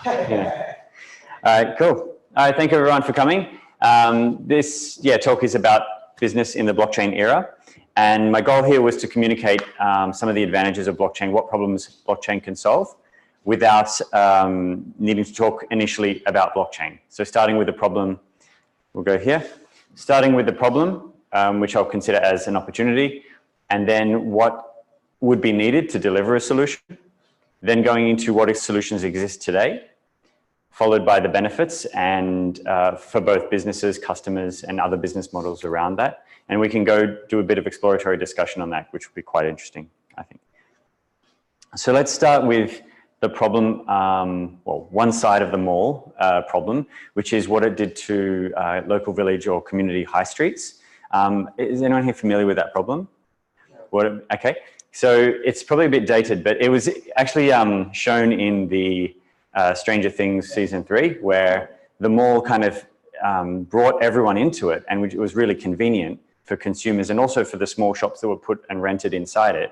Yeah. All right, cool. All right, thank you everyone for coming. This talk is about business in the blockchain era. And my goal here was to communicate some of the advantages of blockchain, what problems blockchain can solve without needing to talk initially about blockchain. So starting with the problem, we'll go here. Starting with the problem, which I'll consider as an opportunity, and then what would be needed to deliver a solution, then going into what solutions exist today, followed by the benefits and for both businesses, customers, and other business models around that. And we can go do a bit of exploratory discussion on that, which will be quite interesting, I think. So let's start with the problem, well, one side of the mall problem, which is what it did to local village or community high streets. Is anyone here familiar with that problem? Okay, so it's probably a bit dated, but it was actually shown in the Stranger Things season 3, where the mall kind of brought everyone into it, and it was really convenient for consumers and also for the small shops that were put and rented inside it.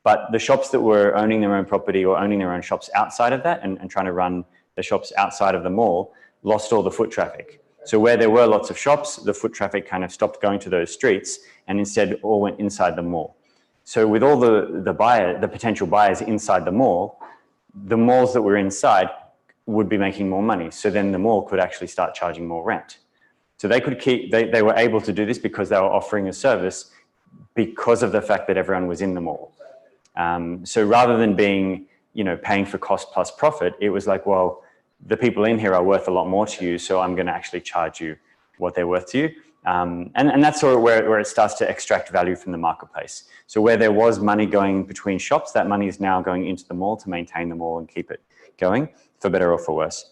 But the shops that were owning their own property or owning their own shops outside of that and trying to run the shops outside of the mall lost all the foot traffic. So where there were lots of shops, the foot traffic kind of stopped going to those streets and instead all went inside the mall. So with all the potential buyers inside the malls that were inside would be making more money. So then the mall could actually start charging more rent. So they could they were able to do this because they were offering a service because of the fact that everyone was in the mall. So rather than being, paying for cost plus profit, it was like, well, the people in here are worth a lot more to you, so I'm going to actually charge you what they're worth to you. And that's sort of where it starts to extract value from the marketplace. So where there was money going between shops, that money is now going into the mall to maintain the mall and keep it going, for better or for worse.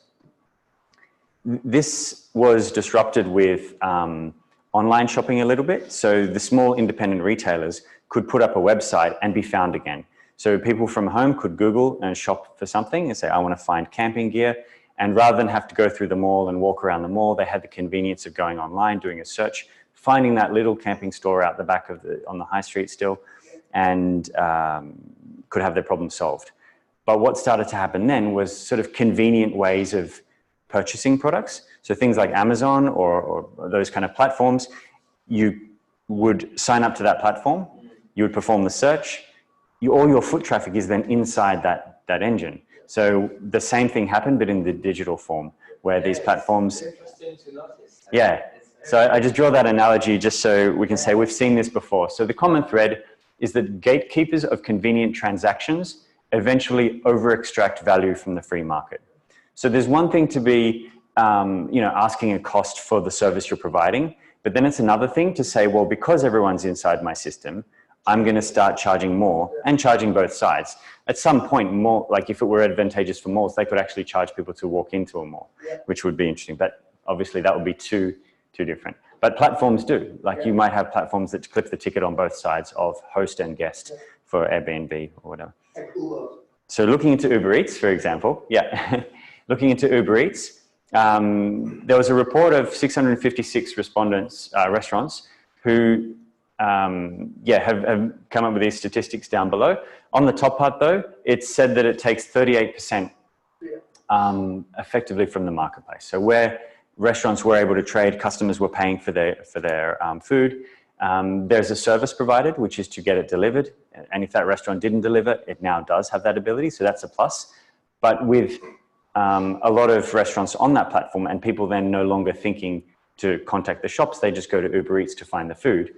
This was disrupted with online shopping a little bit. So the small independent retailers could put up a website and be found again. So people from home could Google and shop for something and say, I want to find camping gear. And rather than have to go through the mall and walk around the mall, they had the convenience of going online, doing a search, finding that little camping store out the back of on the high street still, and could have their problem solved. But what started to happen then was sort of convenient ways of purchasing products. So things like Amazon or those kind of platforms, you would sign up to that platform, you would perform the search, all your foot traffic is then inside that engine. So the same thing happened, but in the digital form, where these platforms... Yeah, so I just draw that analogy just so we can say we've seen this before. So the common thread is that gatekeepers of convenient transactions eventually over-extract value from the free market. So there's one thing to be, asking a cost for the service you're providing, but then it's another thing to say, well, because everyone's inside my system, I'm going to start charging more and charging both sides. At some point, more, like if it were advantageous for malls, they could actually charge people to walk into a mall, which would be interesting. But obviously that would be too different. But platforms do. Like you might have platforms that clip the ticket on both sides of host and guest for Airbnb or whatever. So looking into Uber Eats, for example, looking into Uber Eats, there was a report of 656 respondents, restaurants who have come up with these statistics down below. On the top part though, it said that it takes 38% effectively from the marketplace. So where restaurants were able to trade, customers were paying for their food. There's a service provided, which is to get it delivered. And if that restaurant didn't deliver, it now does have that ability. So that's a plus. But with a lot of restaurants on that platform and people then no longer thinking to contact the shops, they just go to Uber Eats to find the food.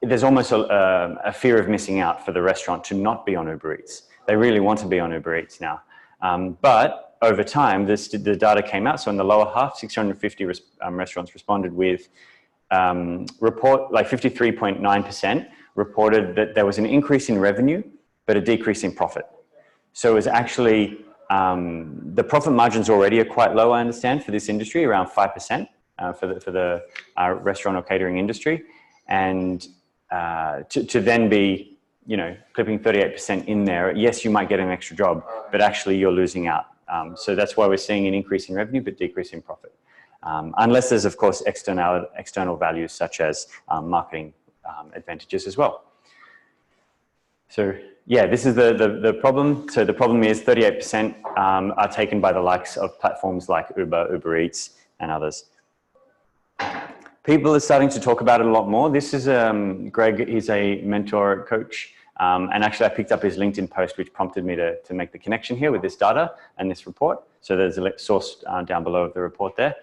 There's almost a fear of missing out for the restaurant to not be on Uber Eats. They really want to be on Uber Eats now. But over time, the data came out. So in the lower half, 650 restaurants responded with like 53.9% reported that there was an increase in revenue, but a decrease in profit. So it was actually, the profit margins already are quite low, I understand, for this industry, around 5% for the restaurant or catering industry. And to then be, clipping 38% in there, yes, you might get an extra job, but actually you're losing out. So that's why we're seeing an increase in revenue, but decrease in profit. Unless there's, of course, external values such as marketing advantages as well. So yeah, this is the problem. So the problem is 38% are taken by the likes of platforms like Uber, Uber Eats, and others. People are starting to talk about it a lot more. This is Greg, he's a mentor coach. And actually I picked up his LinkedIn post, which prompted me to make the connection here with this data and this report. So there's a source down below of the report there.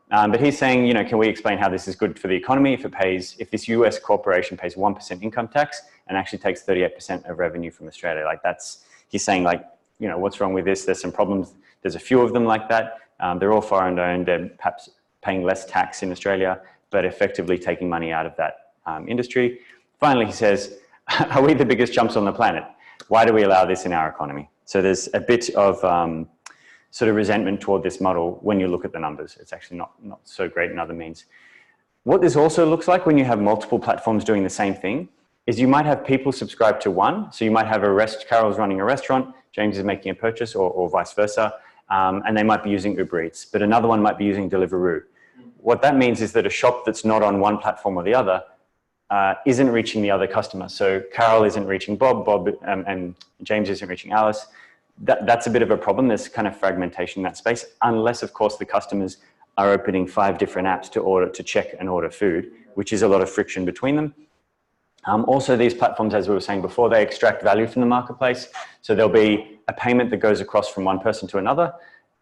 But he's saying, you know, can we explain how this is good for the economy if this US corporation pays 1% income tax and actually takes 38% of revenue from Australia? Like he's saying like, you know, what's wrong with this? There's some problems. There's a few of them like that. They're all foreign owned. They're perhaps paying less tax in Australia, but effectively taking money out of that industry. Finally, he says, are we the biggest chumps on the planet? Why do we allow this in our economy? So there's a bit of sort of resentment toward this model when you look at the numbers. It's actually not so great in other means. What this also looks like when you have multiple platforms doing the same thing is you might have people subscribe to one. So you might have Carol's running a restaurant, James is making a purchase or vice versa, and they might be using Uber Eats, but another one might be using Deliveroo. What that means is that a shop that's not on one platform or the other isn't reaching the other customer. So Carol isn't reaching Bob, and James isn't reaching Alice. That's a bit of a problem. There's kind of fragmentation in that space, unless of course the customers are opening 5 different apps to check and order food, which is a lot of friction between them. Also, these platforms, as we were saying before, they extract value from the marketplace. So there'll be a payment that goes across from one person to another,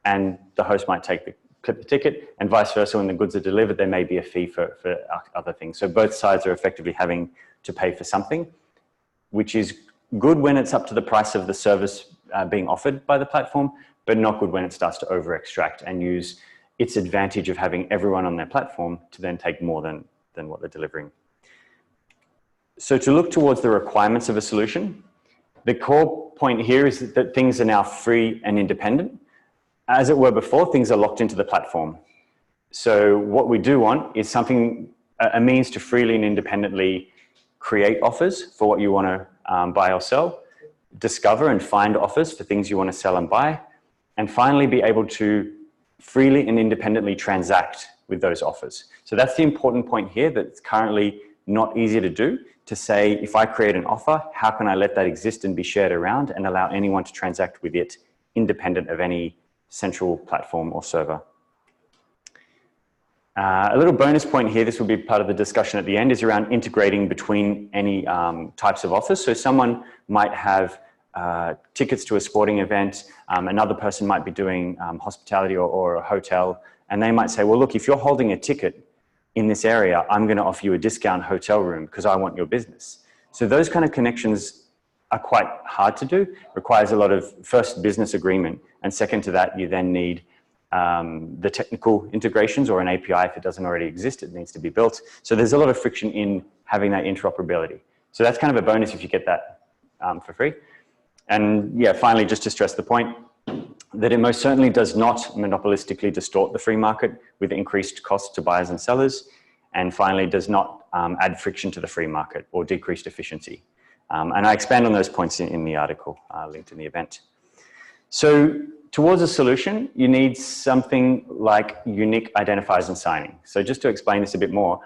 and the host might clip the ticket, and vice versa. When the goods are delivered, there may be a fee for other things. So both sides are effectively having to pay for something, which is good when it's up to the price of the service being offered by the platform, but not good when it starts to over extract and use its advantage of having everyone on their platform to then take more than what they're delivering. So to look towards the requirements of a solution, the core point here is that things are now free and independent. As it were before, things are locked into the platform. So what we do want is a means to freely and independently create offers for what you want to buy or sell, discover and find offers for things you want to sell and buy, and finally be able to freely and independently transact with those offers. So that's the important point here, that it's currently not easy to do, to say, if I create an offer, how can I let that exist and be shared around and allow anyone to transact with it independent of any central platform or server. A little bonus point here, this will be part of the discussion at the end, is around integrating between any types of offers. So someone might have tickets to a sporting event, another person might be doing hospitality or a hotel, and they might say, well, look, if you're holding a ticket in this area, I'm going to offer you a discount hotel room because I want your business. So those kind of connections are quite hard to do, requires a lot of first business agreement, and second to that, you then need the technical integrations or an API if it doesn't already exist, it needs to be built. So there's a lot of friction in having that interoperability. So that's kind of a bonus if you get that for free. And yeah, finally, just to stress the point that it most certainly does not monopolistically distort the free market with increased costs to buyers and sellers. And finally, does not add friction to the free market or decreased efficiency. And I expand on those points in the article linked in the event. So towards a solution, you need something like unique identifiers and signing. So just to explain this a bit more,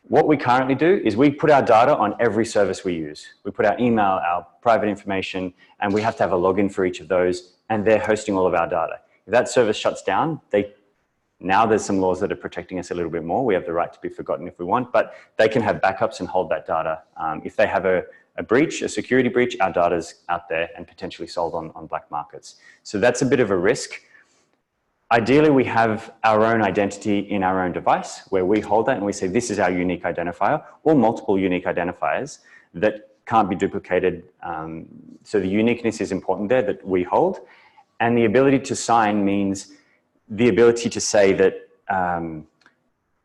what we currently do is we put our data on every service we use. We put our email, our private information, and we have to have a login for each of those, and they're hosting all of our data. If that service shuts down, now there's some laws that are protecting us a little bit more. We have the right to be forgotten if we want, but they can have backups and hold that data. If they have a breach, a security breach, our data's out there and potentially sold on black markets. So that's a bit of a risk. Ideally, we have our own identity in our own device where we hold that and we say, this is our unique identifier, or multiple unique identifiers that can't be duplicated. So the uniqueness is important there that we hold. And the ability to sign means the ability to say that,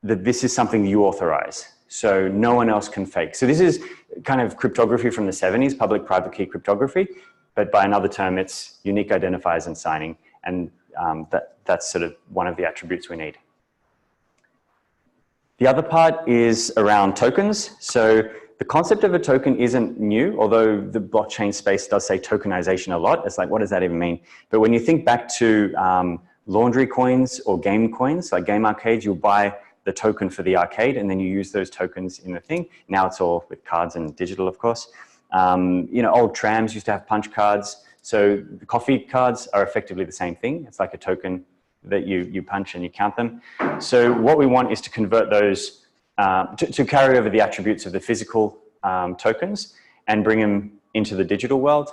that this is something you authorize. So no one else can fake. So this is kind of cryptography from the 70s, public-private key cryptography, but by another term, it's unique identifiers and signing. And that's sort of one of the attributes we need. The other part is around tokens. So the concept of a token isn't new, although the blockchain space does say tokenization a lot. It's like, what does that even mean? But when you think back to laundry coins or game coins, like game arcades, you'll buy the token for the arcade and then you use those tokens in the thing. Now it's all with cards and digital, of course. Old trams used to have punch cards. So the coffee cards are effectively the same thing. It's like a token that you punch and you count them. So what we want is to convert those, to carry over the attributes of the physical tokens and bring them into the digital world,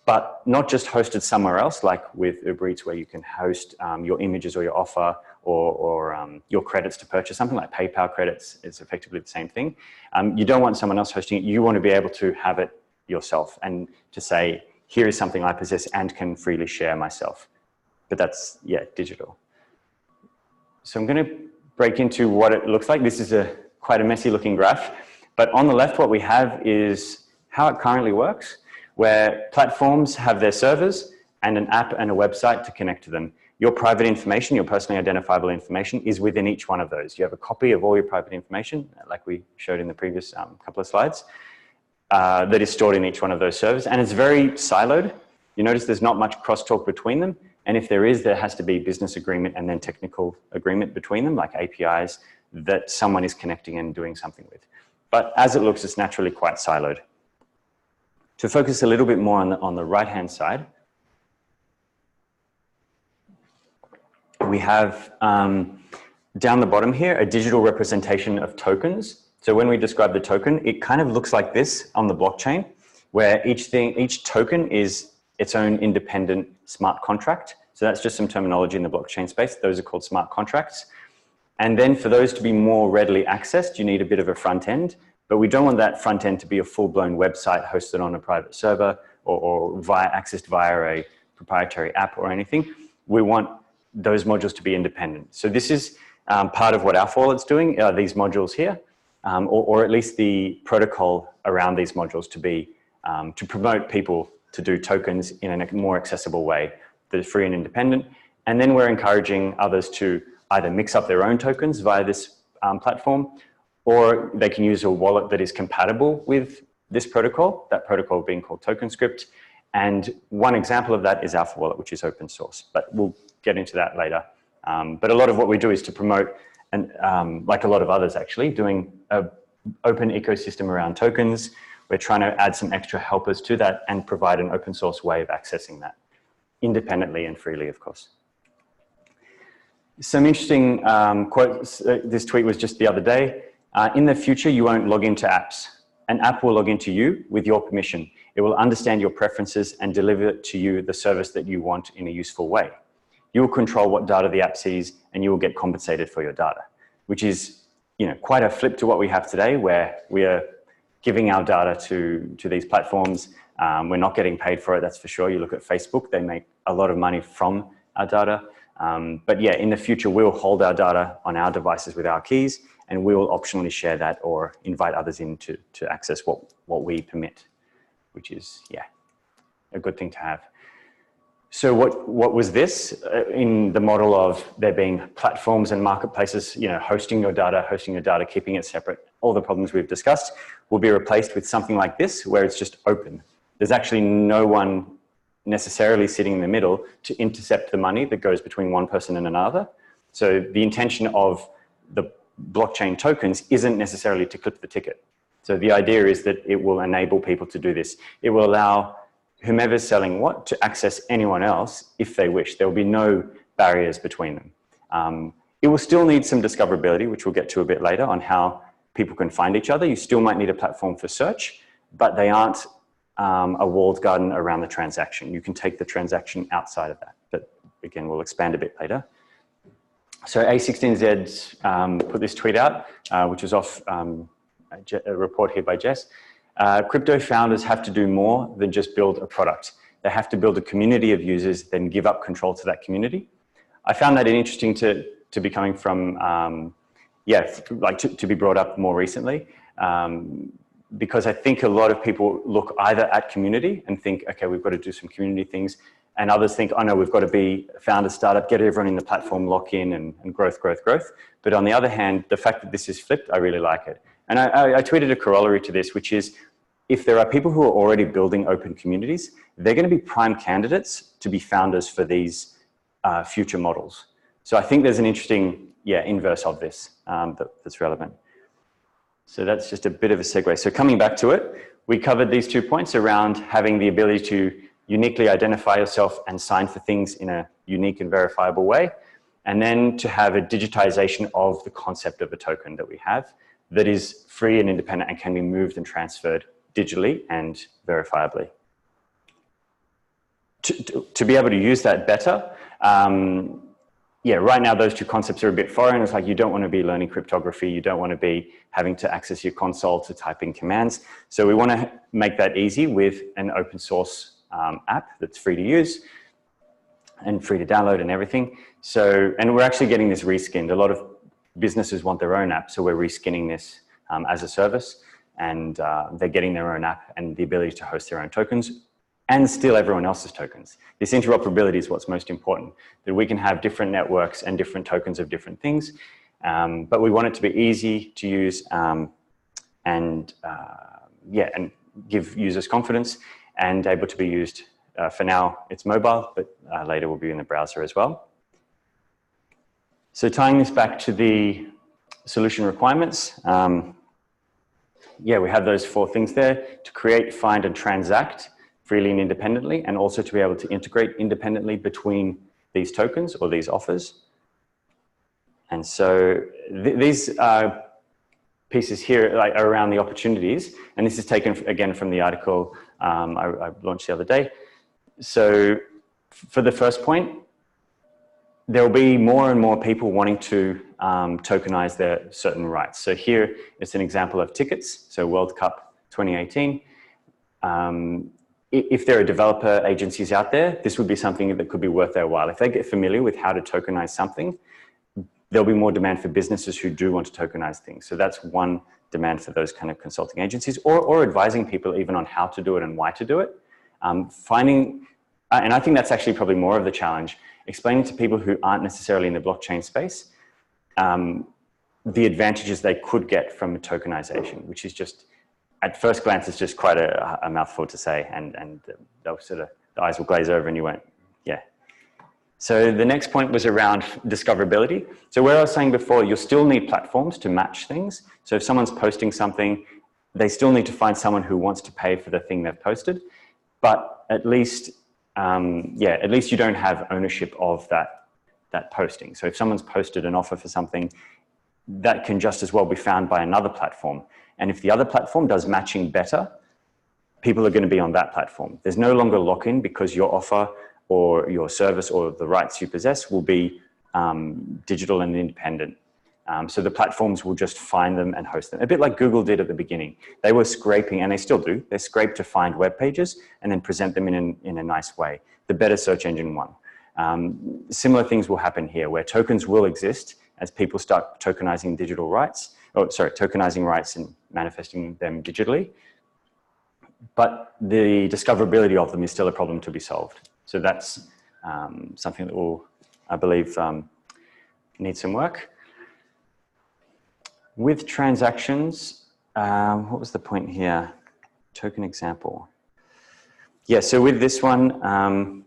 but not just hosted somewhere else, like with Overreached, where you can host your images or your offer or your credits to purchase something like PayPal credits. Is effectively the same thing. You don't want someone else hosting it. You want to be able to have it yourself and to say, here is something I possess and can freely share myself. But that's, yeah, digital. So I'm going to break into what it looks like. This is quite a messy looking graph. But on the left, what we have is how it currently works, where platforms have their servers and an app and a website to connect to them. Your private information, your personally identifiable information, is within each one of those. You have a copy of all your private information, like we showed in the previous couple of slides, that is stored in each one of those servers. And it's very siloed. You notice there's not much crosstalk between them. And if there is, there has to be business agreement and then technical agreement between them, like APIs, that someone is connecting and doing something with. But as it looks, it's naturally quite siloed. To focus a little bit more on the right-hand side, we have down the bottom here a digital representation of tokens. So when we describe the token, it kind of looks like this on the blockchain, where each token is its own independent smart contract. So that's just some terminology in the blockchain space. Those are called smart contracts. And then for those to be more readily accessed, you need a bit of a front end. But we don't want that front end to be a full-blown website hosted on a private server or accessed via a proprietary app or anything. We want those modules to be independent. So this is part of what our wallet's doing, these modules here, or at least the protocol around these modules to be, to promote people to do tokens in a more accessible way that is free and independent. And then we're encouraging others to either mix up their own tokens via this platform, or they can use a wallet that is compatible with this protocol, that protocol being called TokenScript. And one example of that is Alpha Wallet, which is open source, but we'll get into that later. But a lot of what we do is to promote, and like a lot of others actually, doing an open ecosystem around tokens. We're trying to add some extra helpers to that and provide an open source way of accessing that independently and freely, of course. Some interesting quotes. This tweet was just the other day. In the future, you won't log into apps. An app will log into you with your permission. It will understand your preferences and deliver to you the service that you want in a useful way. You will control what data the app sees and you will get compensated for your data, which is, quite a flip to what we have today, where we are giving our data to these platforms. We're not getting paid for it, that's for sure. You look at Facebook, they make a lot of money from our data. But yeah, in the future, we'll hold our data on our devices with our keys, and we will optionally share that or invite others in to access what we permit, which is, yeah, a good thing to have. So what was this in the model of there being platforms and marketplaces, hosting your data, keeping it separate, all the problems we've discussed will be replaced with something like this, where it's just open. There's actually no one necessarily sitting in the middle to intercept the money that goes between one person and another. So the intention of the blockchain tokens isn't necessarily to clip the ticket. So the idea is that it will enable people to do this. It will allow whomever's selling what to access anyone else if they wish. There will be no barriers between them. It will still need some discoverability, which we'll get to a bit later, on how people can find each other. You still might need a platform for search, but they aren't a walled garden around the transaction. You can take the transaction outside of that. But again, we'll expand a bit later. So A16Z put this tweet out, which was off a report here by Jess. Crypto founders have to do more than just build a product. They have to build a community of users, then give up control to that community. I found that interesting to be coming from, to be brought up more recently, because I think a lot of people look either at community and think, okay, we've got to do some community things, and others think, oh no, we've got to be a founder startup, get everyone in the platform, lock in, and growth. But on the other hand, the fact that this is flipped, I really like it. And I tweeted a corollary to this, which is, if there are people who are already building open communities, they're going to be prime candidates to be founders for these future models. So I think there's an interesting, inverse of this that's relevant. So that's just a bit of a segue. So coming back to it, we covered these 2 points around having the ability to uniquely identify yourself and sign for things in a unique and verifiable way. And then to have a digitization of the concept of a token that we have that is free and independent and can be moved and transferred digitally and verifiably. To be able to use that better, yeah, right now those two concepts are a bit foreign. It's like you don't want to be learning cryptography. You don't want to be having to access your console to type in commands. So we want to make that easy with an open source app that's free to use and free to download and everything. So, and we're actually getting this reskinned. A lot of businesses want their own app, so we're reskinning this as a service, and they're getting their own app and the ability to host their own tokens and steal everyone else's tokens. This interoperability is what's most important, that we can have different networks and different tokens of different things, but we want it to be easy to use and give users confidence and able to be used. For now, it's mobile, but later will be in the browser as well. So tying this back to the solution requirements, yeah, we have those 4 things there: to create, find, and transact freely and independently, and also to be able to integrate independently between these tokens or these offers. And so these pieces here are around the opportunities, and this is taken again from the article I launched the other day. So for the first point, there will be more and more people wanting to tokenize their certain rights. So here it's an example of tickets. So World Cup 2018. If there are developer agencies out there, this would be something that could be worth their while. If they get familiar with how to tokenize something, there'll be more demand for businesses who do want to tokenize things. So that's one demand for those kind of consulting agencies, or advising people even on how to do it and why to do it. Finding, and I think that's actually probably more of the challenge, explaining to people who aren't necessarily in the blockchain space the advantages they could get from tokenization, which is just, at first glance, it's just quite a mouthful to say, and they'll sort of, the eyes will glaze over and you won't, yeah. So the next point was around discoverability. So where I was saying before, you'll still need platforms to match things. So if someone's posting something, they still need to find someone who wants to pay for the thing they've posted. But at least, yeah, at least you don't have ownership of that posting. So if someone's posted an offer for something, that can just as well be found by another platform. And if the other platform does matching better, people are going to be on that platform. There's no longer lock-in because your offer or your service or the rights you possess will be digital and independent. So the platforms will just find them and host them. A bit like Google did at the beginning. They were scraping, and they still do, they scrape to find web pages and then present them in a nice way. The better search engine won. Similar things will happen here, where tokens will exist as people start tokenizing digital rights, tokenizing rights and manifesting them digitally. But the discoverability of them is still a problem to be solved. So that's something that will, I believe, need some work. With transactions, what was the point here? Token example. Yeah, so with this one,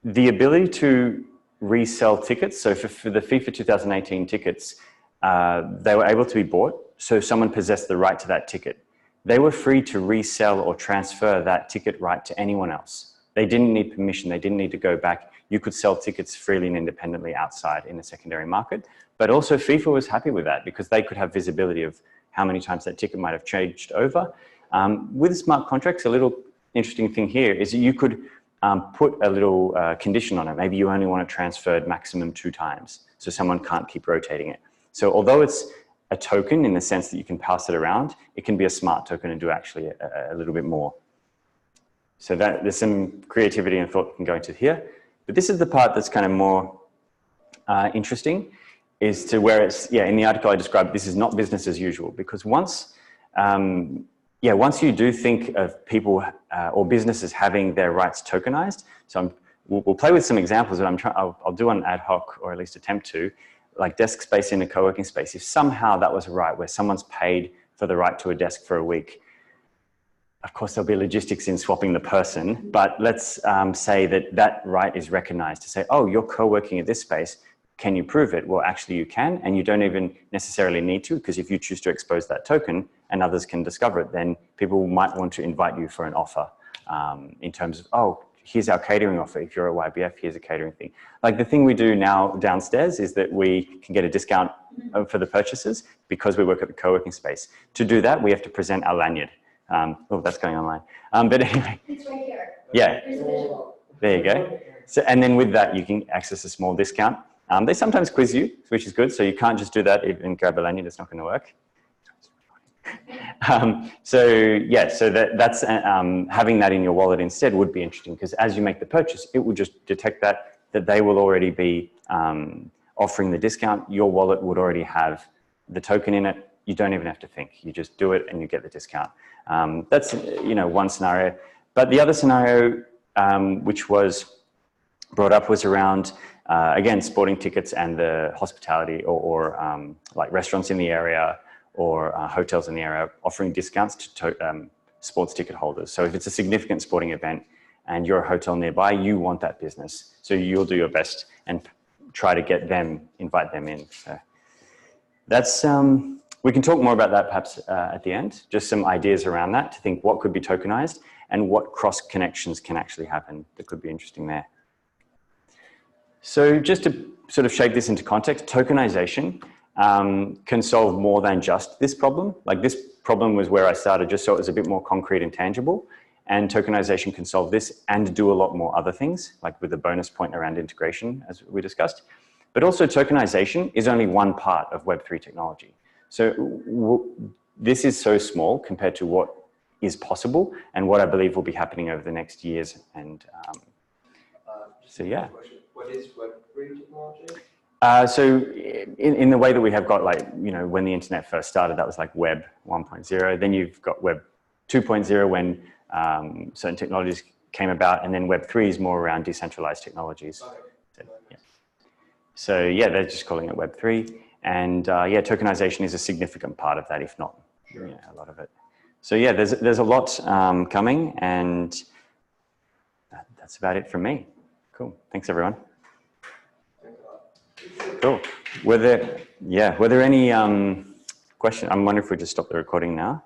the ability to resell tickets. So for the FIFA 2018 tickets, they were able to be bought. So someone possessed the right to that ticket. They were free to resell or transfer that ticket right to anyone else. They didn't need permission. They didn't need to go back. You could sell tickets freely and independently outside in the secondary market. But also FIFA was happy with that because they could have visibility of how many times that ticket might have changed over. With smart contracts, a little interesting thing here is that you could put a little condition on it. Maybe you only want it transferred maximum 2 times, so someone can't keep rotating it. So although it's a token in the sense that you can pass it around, it can be a smart token and do actually a little bit more. So that there's some creativity and thought can go into here. But this is the part that's kind of more interesting, is to where it's, yeah, in the article I described, this is not business as usual, because once you do think of people or businesses having their rights tokenized, so we'll play with some examples that I'll do on ad hoc, or at least attempt to, like desk space in a co-working space. If somehow that was a right where someone's paid for the right to a desk for a week, of course there'll be logistics in swapping the person, but let's say that right is recognized to say, oh, you're co-working at this space, can you prove it? Well, actually you can, and you don't even necessarily need to, because if you choose to expose that token and others can discover it, then people might want to invite you for an offer in terms of, oh, here's our catering offer. If you're a YBF, here's a catering thing. Like the thing we do now downstairs is that we can get a discount for the purchases because we work at the co-working space. To do that, we have to present our lanyard. Oh, that's going online. But anyway. It's right here. Yeah. There's a visual. There you go. So, and then with that, you can access a small discount. They sometimes quiz you, which is good. So you can't just do that and grab a lanyard. It's not going to work. So yeah, so that's having that in your wallet instead would be interesting, because as you make the purchase, it will just detect that they will already be offering the discount. Your wallet would already have the token in it. You don't even have to think. You just do it and you get the discount. That's one scenario. But the other scenario, which was brought up, was around again sporting tickets and the hospitality or like restaurants in the area or hotels in the area offering discounts to sports ticket holders. So if it's a significant sporting event and you're a hotel nearby, you want that business. So you'll do your best and try to get them, invite them in. So that's, we can talk more about that perhaps at the end, just some ideas around that to think what could be tokenized and what cross connections can actually happen that could be interesting there. So just to sort of shape this into context, tokenization can solve more than just this problem. Like this problem was where I started just so it was a bit more concrete and tangible, and tokenization can solve this and do a lot more other things, like with the bonus point around integration, as we discussed. But also tokenization is only one part of Web3 technology. So this is so small compared to what is possible and what I believe will be happening over the next years. And so, yeah. What is Web3 technology? So in the way that we have got, like, when the internet first started, that was like Web 1.0. Then you've got Web 2.0 when certain technologies came about. And then Web 3 is more around decentralized technologies. Okay. So yeah, they're just calling it Web 3. And yeah, tokenization is a significant part of that, if not a lot of it. So yeah, there's a lot coming, and that's about it from me. Cool. Thanks, everyone. Cool. Were there any questions? I'm wondering if we just stop the recording now.